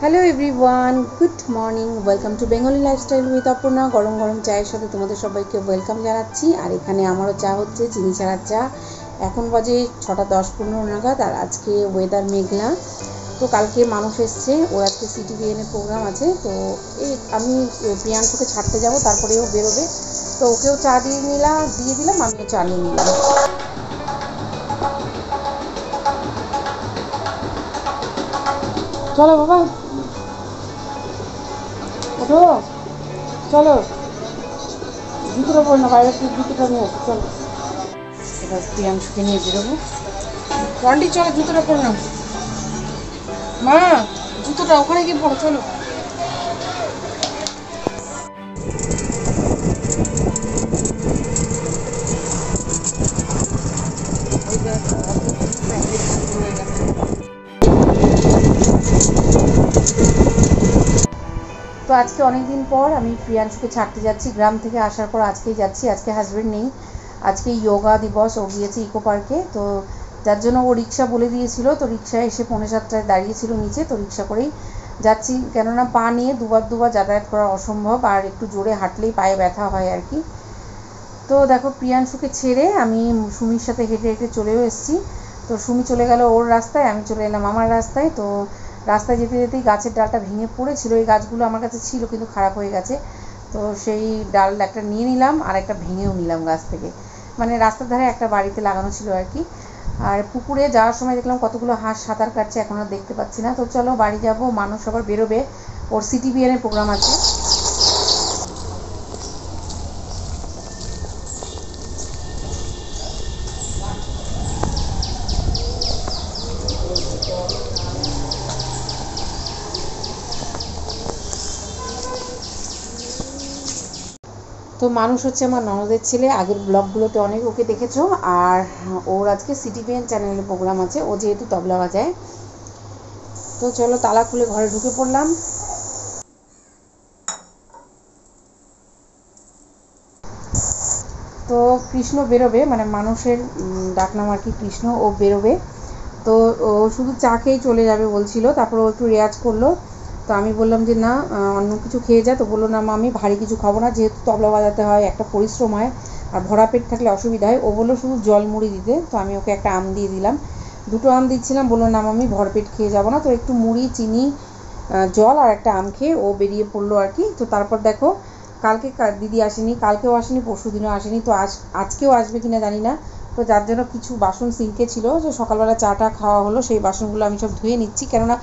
Hello everyone, good morning. Welcome to Bengali lifestyle with Aparna. গরম গরম চায়ের সাথে তোমাদের সবাইকে ওয়েলকাম জানাচ্ছি। আর এখানে আমারও চা হচ্ছে, চিনি ছাড়া চা। এখন বাজে 6:10-15 নাগাদ। আর আজকে ওয়েদার মেঘলা। তো কালকে মানুষ এসছে, ওর আজকে সিটিভিএনের প্রোগ্রাম আছে। তো এই আমি প্রিয়াংশুকে ছাড়তে যাব, তারপরেও বেরোবে। তো ওকেও চা দিয়ে দিলাম, আমিও চা নিয়ে নিলাম। চলো বাবা, ওঠো, চলো। জুতোটা পরে না, বাইরে থেকে জুতোটা নিয়ে আসো, চলো। এবার প্রিয়াংশুকে নিয়ে বেরোবো। রন্ডি চলো, জুতোটা পরে নাও। মা, জুতোটা ওখানে গিয়ে পড়ো, চলো। তো আজকে অনেক দিন পর আমি প্রিয়াংশুকে ছাড়তে যাচ্ছি। গ্রাম থেকে আসার পর আজকেই যাচ্ছি। আজকে হাজব্যান্ড নেই, আজকে যোগা দিবস। ও গিয়েছে ইকো পার্কে। তো যার জন্য ও রিক্সা বলে দিয়েছিল। তো রিক্সায় এসে 6:45 দাঁড়িয়েছিল নিচে। তো রিক্সা করেই যাচ্ছি, কেননা পা নিয়ে দুবার যাতায়াত করা অসম্ভব। আর একটু জোরে হাঁটলেই পায়ে ব্যথা হয় আর কি। তো দেখো, প্রিয়াংশুকে ছেড়ে আমি সুমির সাথে হেঁটে হেঁটে চলেও এসেছি। তো সুমি চলে গেল ওর রাস্তায়, আমি চলে এলাম আমার রাস্তায়। তো রাস্তায় যেতে যেতেই গাছের ডালটা ভেঙে পড়েছিল। এই গাছগুলো আমার কাছে ছিল কিন্তু খারাপ হয়ে গেছে। তো সেই ডাল একটা নিয়ে নিলাম, আর একটা ভেঙেও নিলাম গাছ থেকে। মানে রাস্তার ধারে একটা বাড়িতে লাগানো ছিল আর কি। আর পুকুরে যাওয়ার সময় দেখলাম কতগুলো হাঁস সাঁতার কাটছে, এখন আর দেখতে পাচ্ছি না। তো চলো বাড়ি যাব, মানুষ আবার বেরোবে, ওর সিটিভিএনের প্রোগ্রাম আছে। তো মানুষ হচ্ছে আমার ননদের ছেলে। আগের ব্লগগুলোতে অনেক ওকে দেখেছো। আর ওর আজকে সিটিভিএন চ্যানেলে প্রোগ্রাম আছে, ও যেহেতু তবলা বাজায়। তো চলো তালা খুলে ঘরে ঢুকে পড়লাম। তো কৃষ্ণ বেরোবে, মানে মানুষের ডাকনাম আর কি কৃষ্ণ। ও বেরোবে। তো ও শুধু চা খেয়েই চলে যাবে বলছিল। তারপর ও একটু রেয়াজ করলো। তো আমি বললাম যে না, অন্য কিছু খেয়ে যা। তো বললো না মা, আমি ভারী কিছু খাবো না, যেহেতু তবলা বাজাতে হয়, একটা পরিশ্রম হয়, আর ভরা পেট থাকলে অসুবিধা হয়। ও বললো শুধু জল মুড়ি দিতে। তো আমি ওকে একটা আম দিয়ে দিলাম, দুটো আম দিচ্ছিলাম। বললো না আমি ভরপেট খেয়ে যাবো না। তো একটু মুড়ি, চিনি, জল আর একটা আম খেয়ে ও বেরিয়ে পড়লো আর কি। তো তারপর দেখো, কালকে দিদি আসেনি, কালকেও আসেনি, পরশু দিনও আসেনি। তো আজকেও আসবে কিনা জানি না। তো যার জন্য কিছু বাসন সিঙ্কে ছিল, যে সকালবেলা চাটা খাওয়া হলো, সেই বাসনগুলো আমি সব ধুয়ে নিচ্ছি। কেননা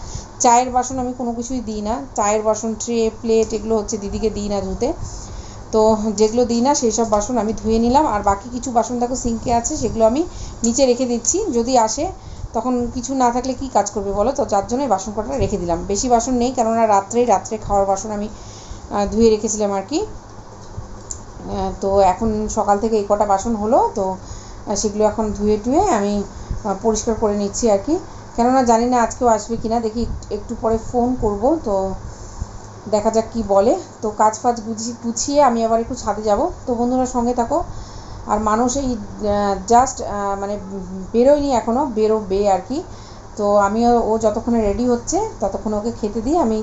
চায়ের বাসন আমি কোনো কিছুই দিই না। চায়ের বাসন, ট্রে, প্লেট, এগুলো হচ্ছে দিদিকে দিই না ধুতে। তো যেগুলো দিই না সেই সব বাসন আমি ধুয়ে নিলাম। আর বাকি কিছু বাসন দেখো সিঙ্কে আছে, সেগুলো আমি নিচে রেখে দিচ্ছি। যদি আসে তখন কিছু না থাকলে কি কাজ করবে বলো। তো যার জন্য বাসন কটা রেখে দিলাম। বেশি বাসন নেই, কেননা রাত্রে খাওয়ার বাসন আমি ধুয়ে রেখেছিলাম আর কি। তো এখন সকাল থেকে এই কটা বাসন হলো। তো সেগুলো এখন ধুয়ে টুয়ে আমি পরিষ্কার করে নিচ্ছি আর কি। কেননা জানি না আজকেও আসবে কিনা, দেখি একটু পরে ফোন করব। তো দেখা যাক কি বলে। তো কাজ ফাজ গুছিয়ে আমি আবার একটু ছাদে যাব। তো বন্ধুরা সঙ্গে থাকো। আর মানুষ এই জাস্ট মানে বেরোয়নি এখনও, বেরোবে আর কি। তো আমিও, ও যতক্ষণে রেডি হচ্ছে ততক্ষণ ওকে খেতে দিয়ে আমি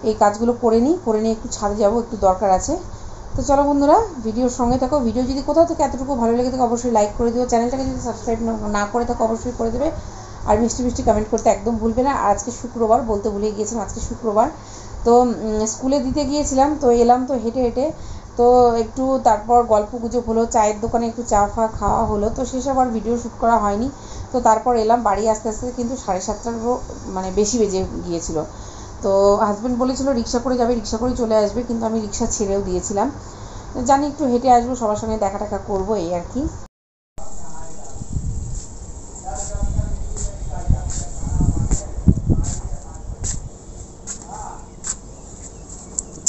এই কাজগুলো করে নিয়ে একটু ছাদে যাব, একটু দরকার আছে। তো চলো বন্ধুরা, ভিডিওর সঙ্গে থাকো। ভিডিও যদি কোথাও থেকে এতটুকু ভালো লেগে থাকে অবশ্যই লাইক করে দিও। চ্যানেলটাকে যদি সাবস্ক্রাইব না করে থাকো অবশ্যই করে দেবে। আর মিষ্টি মিষ্টি কমেন্ট করতে একদম ভুলবে না। আর আজকে শুক্রবার, বলতে ভুলে গিয়েছিলাম, আজকে শুক্রবার। তো স্কুলে দিতে গিয়েছিলাম, তো এলাম তো হেঁটে হেঁটে। তো একটু তারপর গল্প গুজব হলো, চায়ের দোকানে একটু চা ফা খাওয়া হলো। তো সেসব আর ভিডিও শ্যুট করা হয়নি। তো তারপর এলাম বাড়ি আস্তে আস্তে, কিন্তু 7:30টারও মানে বেশি বেজে গিয়েছিল। তো হাজব্যান্ড বলেছিল রিক্সা করে যাবে, রিক্সা করেই চলে আসবে, কিন্তু আমি রিক্সা ছেড়েও দিয়েছিলাম। জানি একটু হেঁটে আসবো, সবার সঙ্গে দেখা টাকা করবো, এই আর কি।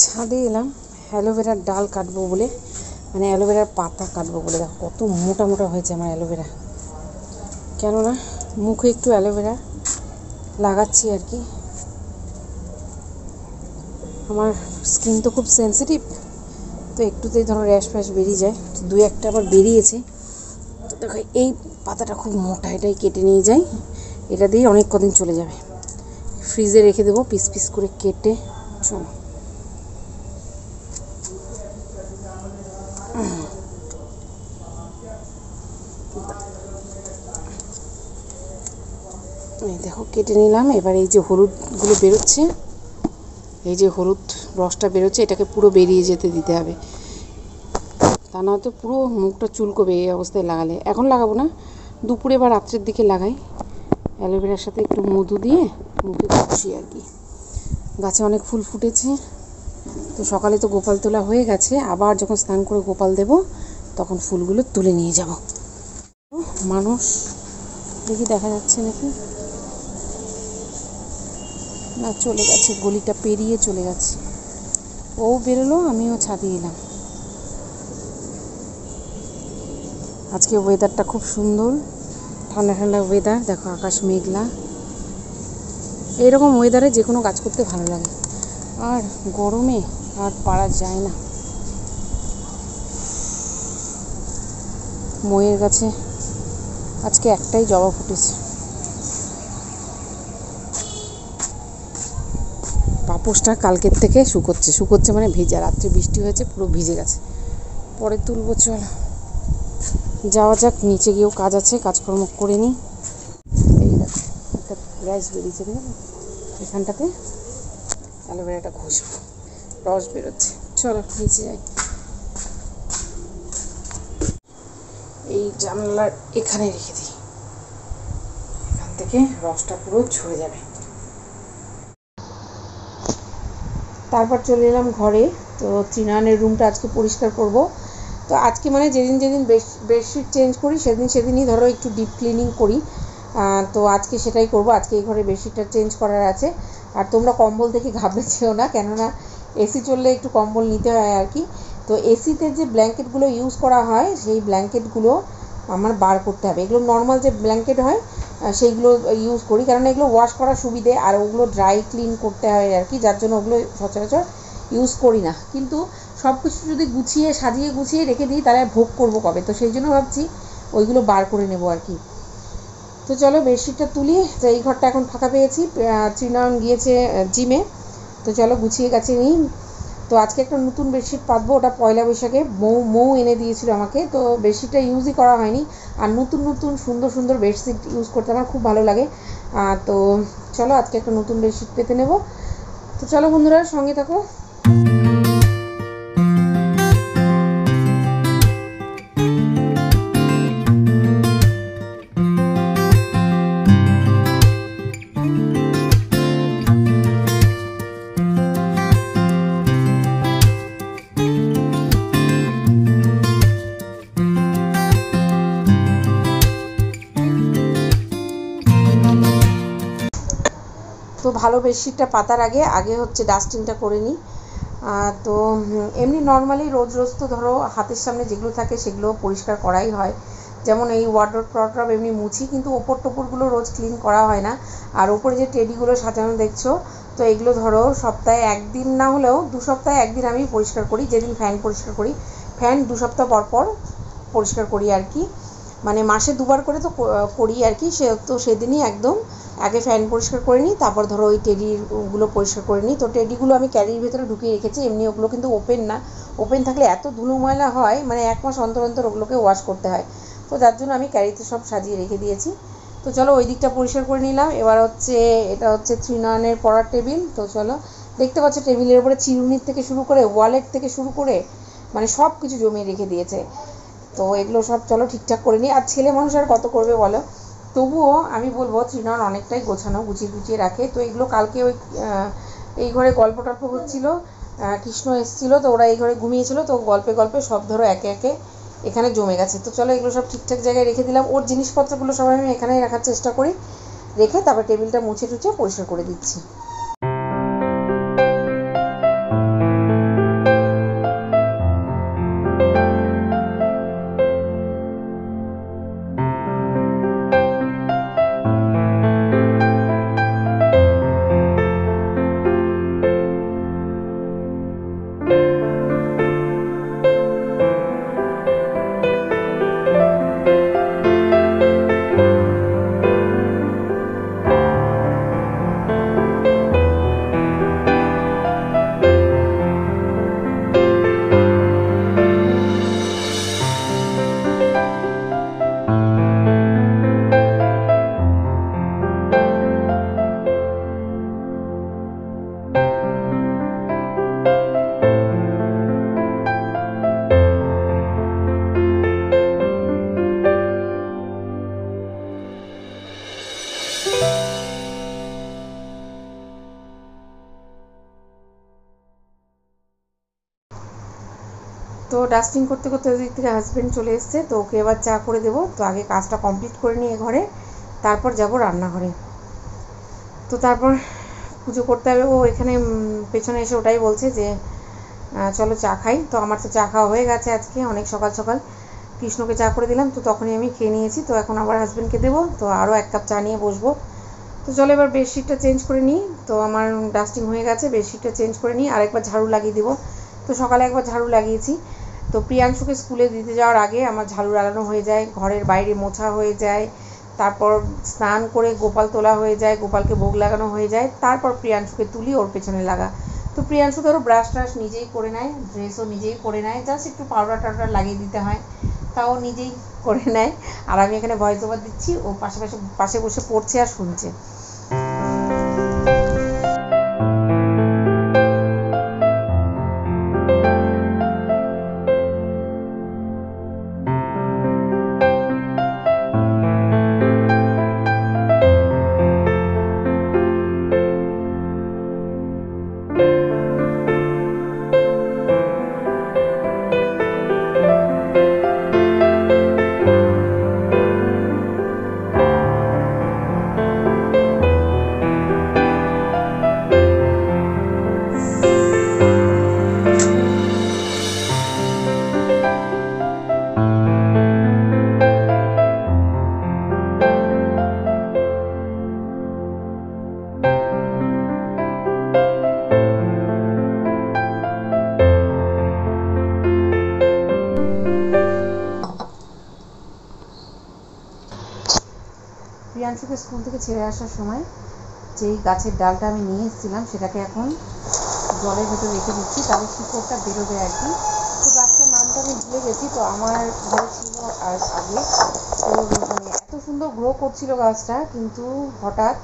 ছাদে এলাম অ্যালোভেরার ডাল কাটবো বলে, মানে অ্যালোভেরার পাতা কাটবো বলে। দেখো কত মোটা মোটা হয়েছে আমার অ্যালোভেরা। কেননা মুখে একটু অ্যালোভেরা লাগাচ্ছি আর কি। আমার স্কিন তো খুব সেন্সিটিভ। তো একটুতেই ধরো র্যাশ ফ্যাশ বেরিয়ে যায়। তো দু একটা আবার বেরিয়েছে। তো দেখো এই পাতাটা খুব মোটা, এটাই কেটে নিয়ে যাই, এটা দিয়ে অনেক কদিন চলে যাবে। ফ্রিজে রেখে দেবো পিস পিস করে কেটে। চলো এই দেখো কেটে নিলাম। এবার এই যে হলুদগুলো বেরোচ্ছে, এই যে হলুদ রসটা বেরোচ্ছে, এটাকে পুরো বেরিয়ে যেতে দিতে হবে, তা না হয়তো পুরো মুখটা চুলকোবে এই অবস্থায় লাগালে। এখন লাগাবো না, দুপুরে বা রাত্রের দিকে লাগাই। অ্যালোভেরার সাথে একটু মধু দিয়ে মুখে ঘষি আর কি। গাছে অনেক ফুল ফুটেছে, তো সকালে তো গোপাল তোলা হয়ে গেছে, আবার যখন স্নান করে গোপাল দেব তখন ফুলগুলো তুলে নিয়ে যাব। মানুষ দেখি দেখা যাচ্ছে নাকি, না চলে গেছে, গলিটা পেরিয়ে চলে গেছে। ও বেরোলো, আমিও ছাদে এলাম। আজকে ওয়েদারটা খুব সুন্দর, ঠান্ডা ঠান্ডা ওয়েদার। দেখো আকাশ মেঘলা, এইরকম ওয়েদারে যে কোনো কাজ করতে ভালো লাগে, আর গরমে আর পারা যায় না। ময়ের গাছে আজকে একটাই জবা ফুটেছে। পাপোশটা কালকের থেকে শুকোচ্ছে মানে ভেজা, রাত্রে বৃষ্টি হয়েছে পুরো ভিজে গেছে। পরে তুলবো, চল যাওয়া যাক। নিচে গিয়েও কাজ আছে, কাজকর্ম করে নিই। এই দেখো একটা গ্যাস বেরিয়েছে, এখানটাতে অ্যালোভেরাটা ঘষবো, রস বেরোচ্ছে। চলো নিচে যাই। এই জানলার এখানে রেখে দিই, এখান থেকে রসটা পুরো ঝরে যাবে। তারপর চলে এলাম ঘরে। তো ত্রিনয়নের রুমটা আজকে পরিষ্কার করব। তো আজকে মানে যেদিন বেডশিট চেঞ্জ করি সেদিনই ধরো একটু ডিপ ক্লিনিং করি। তো আজকে সেটাই করব। আজকে এই ঘরে বেডশিটটা চেঞ্জ করার আছে। আর তোমরা কম্বল দেখে ঘাবড়েছেও না, কেননা এসি চললে একটু কম্বল নিতে হয় আর কি। তো এসিতে যে ব্ল্যাঙ্কেটগুলো ইউজ করা হয় সেই ব্ল্যাঙ্কেটগুলো আমার বার করতে হবে। এগুলো নর্মাল যে ব্ল্যাঙ্কেট হয় সেইগুলো ইউজ করি, কারণ এগুলো ওয়াশ করার সুবিধে, আর ওগুলো ড্রাই ক্লিন করতে হয় আর কি, যার জন্য ওগুলো সচরাচর ইউজ করি না। কিন্তু সব কিছু যদি সাজিয়ে গুছিয়ে রেখে দিই তাহলে ভোগ করবো কবে, তো সেই জন্য ভাবছি ওইগুলো বার করে নেবো আর কি। তো চলো বেডশিটটা তুলি। তো এই ঘরটা এখন ফাঁকা পেয়েছি, ত্রিনয়ন গিয়েছে জিমে, তো চলো গুছিয়ে গেছে নিই। তো আজকে একটা নতুন বেডশিট পাতবো, ওটা পয়লা বৈশাখে মৌ এনে দিয়েছিল আমাকে। তো বেডশিটটা ইউজই করা হয়নি, আর নতুন সুন্দর সুন্দর বেডশিট ইউজ করতে আমার খুব ভালো লাগে। তো চলো আজকে একটা নতুন বেডশিট পেতে নেব। তো চলো বন্ধুরা সঙ্গে থাকো। তো ভালো বেডশিটটা পাতার আগে হচ্ছে ডাস্টিংটা করে নিই। তো এমনি নর্মালি রোজ তো ধরো হাতের সামনে যেগুলো থাকে সেগুলো পরিষ্কার করাই হয়, যেমন এই ওয়ার্ডরোব এমনি মুছি, কিন্তু ওপর টোপরগুলো রোজ ক্লিন করা হয় না। আর ওপরে যে টেডিগুলো সাজানো দেখছো, তো এগুলো ধরো সপ্তাহে একদিন না হলেও 2 সপ্তাহে একদিন আমি পরিষ্কার করি। যেদিন ফ্যান পরিষ্কার করি, ফ্যান 2 সপ্তাহ পর পরিষ্কার করি আর কি, মানে মাসে 2বার করে তো করি আর কি। তো সেদিনই একদম আগে ফ্যান পরিষ্কার করে নিই, তারপর ধরো ওই টেডিগুলো পরিষ্কার করে নিই। তো টেডিগুলো আমি ক্যারির ভেতরে ঢুকিয়ে রেখেছি, এমনি ওগুলো কিন্তু ওপেন না। ওপেন থাকলে এত ধুলো ময়লা হয়, মানে 1 মাস অন্তর ওগুলোকে ওয়াশ করতে হয়। তো যার জন্য আমি ক্যারিতে সব সাজিয়ে রেখে দিয়েছি। তো চলো ওই দিকটা পরিষ্কার করে নিলাম। এবার এটা হচ্ছে ত্রিনয়নের পড়ার টেবিল। তো চলো দেখতে পাচ্ছ টেবিলের উপরে চিরুনির থেকে শুরু করে ওয়ালেট থেকে শুরু করে মানে সব কিছু জমিয়ে রেখে দিয়েছে। তো এগুলো সব চলো ঠিকঠাক করে নিই। আর ছেলে মানুষ আর কত করবে বলো, তবুও আমি বলবো ত্রিনয়ন অনেকটাই গুছিয়ে রাখে। তো এগুলো কালকে এই ঘরে গল্প টল্প হচ্ছিলো, কৃষ্ণ এসেছিলো, তো ওরা এই ঘরে ঘুমিয়েছিল, তো গল্পে সব ধরো একে এখানে জমে গেছে। তো চলো এগুলো সব ঠিকঠাক জায়গায় রেখে দিলাম। ওর জিনিসপত্রগুলো সবাই আমি এখানেই রাখার চেষ্টা করি, রেখে তারপর টেবিলটা মুছে পরিষ্কার করে দিচ্ছি। তো ডাস্টিং করতে করতে ওদিক থেকে হাজব্যান্ড চলে এসছে, তো ওকে এবার চা করে দেবো। তো আগে কাজটা কমপ্লিট করে নিয়ে ঘরে, তারপর যাব রান্নাঘরে। তো তারপর পুজো করতে হবে। ও এখানে পেছনে এসে ওটাই বলছে যে চলো চা খাই। তো আমার তো চা খাওয়া হয়ে গেছে আজকে অনেক সকাল সকাল, কৃষ্ণকে চা করে দিলাম, তো তখনই আমি খেয়ে নিয়েছি। তো এখন আবার হাজব্যান্ডকে দেবো, তো আরও 1 কাপ চা নিয়ে বসবো। তো চলো এবার বেডশিটটা চেঞ্জ করে নিই। তো আমার ডাস্টিং হয়ে গেছে, বেডশিটটা চেঞ্জ করে নিই, আর একবার ঝাড়ু লাগিয়ে দেবো। তো সকালে একবার ঝাড়ু লাগিয়েছি। তো প্রিয়াংশুকে স্কুলে দিতে যাওয়ার আগে আমার ঝাড়ু লাগানো হয়ে যায়, ঘরের বাইরে মোছা হয়ে যায়, তারপর স্নান করে গোপাল তোলা হয়ে যায়, গোপালকে ভোগ লাগানো হয়ে যায়, তারপর প্রিয়াংশুকে তুলি ওর পেছনে লাগা। তো প্রিয়াংশু ধরো ব্রাশ ট্রাশ নিজেই করে নেয়, ড্রেসও নিজেই করে নেয়, জাস্ট একটু পাউডার টাউডার লাগিয়ে দিতে হয়, তাও নিজেই করে নেয়। আর আমি এখানে ভয়েস ওভার দিচ্ছি, ও পাশে বসে পড়ছে আর শুনছে। প্রিয়াংশুকে স্কুল থেকে ছেড়ে আসার সময় যেই গাছের ডালটা আমি নিয়ে এসেছিলাম সেটাকে এখন জলের ভেতর রেখে দিচ্ছি, তাহলে শিকড়টা বেরোবে আর কি। তো গাছটার নামটা আমি ভুলে গেছি, তো আমার ঘরে ছিল আর আগে। তো মানে এত সুন্দর গ্রো করছিল গাছটা, কিন্তু হঠাৎ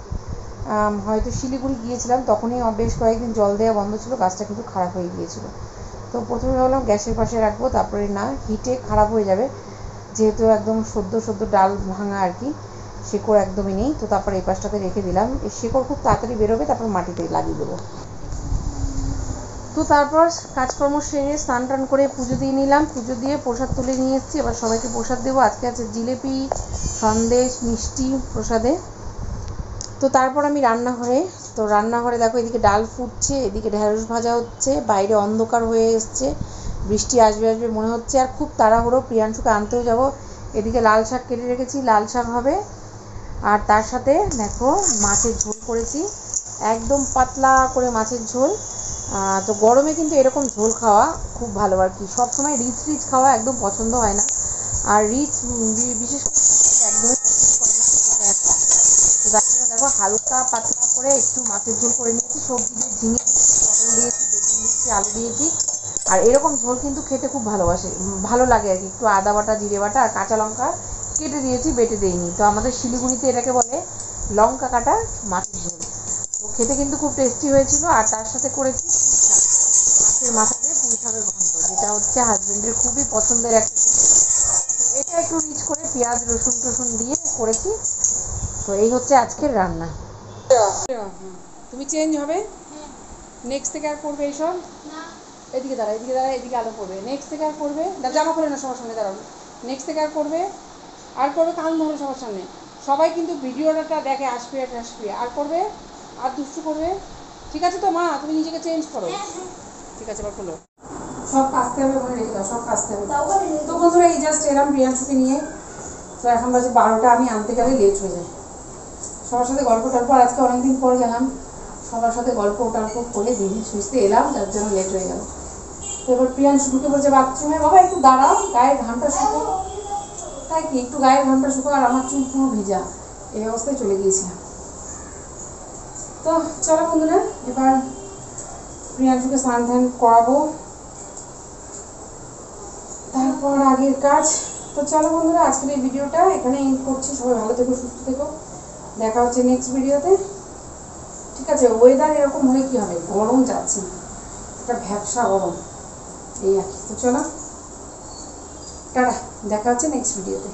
হয়তো শিলিগুড়ি গিয়েছিলাম, তখনই বেশ কয়েকদিন জল দেওয়া বন্ধ ছিল, গাছটা কিন্তু খারাপ হয়ে গিয়েছিল। তো প্রথমে ভাবলাম গ্যাসের পাশে রাখবো, তারপরে না, হিটে খারাপ হয়ে যাবে, যেহেতু একদম সদ্য ডাল ভাঙা আর কি, শিকড় একদমই নেই। তো তারপর এই পাশটাতে রেখে দিলাম, এই শিকড় খুব তাড়াতাড়ি বেরোবে, তারপর মাটিতে লাগিয়ে দেবো। তো তারপর কাজকর্ম সেরে স্নান টান করে পুজো দিয়ে নিলাম, পুজো দিয়ে প্রসাদ তুলে নিয়ে এসেছি, এবার সবাইকে প্রসাদ দেবো। আজকে আছে জিলেপি, সন্দেশ, মিষ্টি প্রসাদে। তো তারপর আমি রান্নাঘরে, তো রান্নাঘরে দেখো এদিকে ডাল ফুটছে, এদিকে ঢেঁড়স ভাজা হচ্ছে, বাইরে অন্ধকার হয়ে এসছে, বৃষ্টি আসবে আসবে মনে হচ্ছে, আর খুব তাড়াহুড়ো, প্রিয়াংশুকে আনতেও যাব। এদিকে লাল শাক কেটে রেখেছি, লাল শাক হবে, আর তার সাথে দেখো মাছের ঝোল করেছি, একদম পাতলা করে মাছের ঝোল। তো গরমে কিন্তু এরকম ঝোল খাওয়া খুব ভালো আর কি, সবসময় রিচ খাওয়া একদম পছন্দ হয় না, আর রিচ বিশেষ করে একদমই পছন্দ করে না। তো তার জন্য দেখো হালকা পাতলা করে একটু মাছের ঝোল করে নিয়েছি, সবজি দিয়ে ঝিঙে দিয়েছি, পটল দিয়েছি, বেগুন দিয়েছি, আলু দিয়েছি। আর এরকম ঝোল কিন্তু খেতে খুব ভালো লাগে আর কি, একটু আদা বাটা, জিরে বাটা আর কাঁচা লঙ্কা কেটে দিয়েছি, বেটে দিইনি। তো আমাদের শিলিগুড়িতে এটাকে বলে লঙ্কা কাটা মাছের ঝোল। তো খেতে কিন্তু খুব টেস্টি হয়েছিল। আর তার সাথে করেছি মাছের মাথা দিয়ে পুঁই শাকের ঘন্ট, যেটা হচ্ছে হাজবেন্ডের খুবই পছন্দের একটা জিনিস। তো এটা একটু রিচ করে পেঁয়াজ রসুন টসুন দিয়ে করেছি। তো এই হচ্ছে আজকের রান্না। তুমি চেঞ্জ হবে নেক্সট থেকে আর করবে এইসব? এদিকে দাঁড়া, এদিকে আলো করবে, নেক্সট থেকে আর করবে জামা খুলে না সবার সামনে দাঁড়াবে, নেক্সট থেকে আর করবে কান ধরে সবার সামনে, সবাই কিন্তু ভিডিওটা দেখে, আসবে আর করবে, আর দুষ্টু করবে। ঠিক আছে তো মা, তুমি নিজেকে চেঞ্জ করো। ঠিক আছে, এবার খোলো। সব কাচতে হবে, মনে রেখে দাও, সব কাচতে হবে। তো বন্ধুরা এই জাস্ট এলাম প্রিয়াংশুকে নিয়ে। তো এখন বাজে 12টা, আমি আনতে গেলে লেট হয়ে যায়। সবার সাথে গল্প টল্প, আর আজকে অনেকদিন পর গেলাম, সবার সাথে গল্প টল্প করে দিদি সুস্থে এলাম, যার জন্য লেট হয়ে গেল। তো এবার প্রিয়াংশু ঢুকে বলছে বাথরুমে, বাবা একটু দাঁড়াও, গায়ের ঘামটা শুকো। তাই কি, একটু গায়ের ঘামটা শুকো, আর আমার চুল পুরো ভেজা, এই অবস্থায় চলে গিয়েছিলাম। তো চলো বন্ধুরা, এবার প্রিয়াংশুকে স্নান ধান করাবো, তারপর আগের কাজ। তো চলো বন্ধুরা, আজকের এই ভিডিওটা এখানে এন্ড করছি। সবাই ভালো থেকো, সুস্থ থেকো, দেখা হচ্ছে নেক্সট ভিডিওতে। ঠিক আছে, ওয়েদার এরকম হলে কি হবে, গরম যাচ্ছে না, একটা ভ্যাবসা গরম, এই আর কি। তো চলো টাটা, দেখা হচ্ছে নেক্সট ভিডিওতে।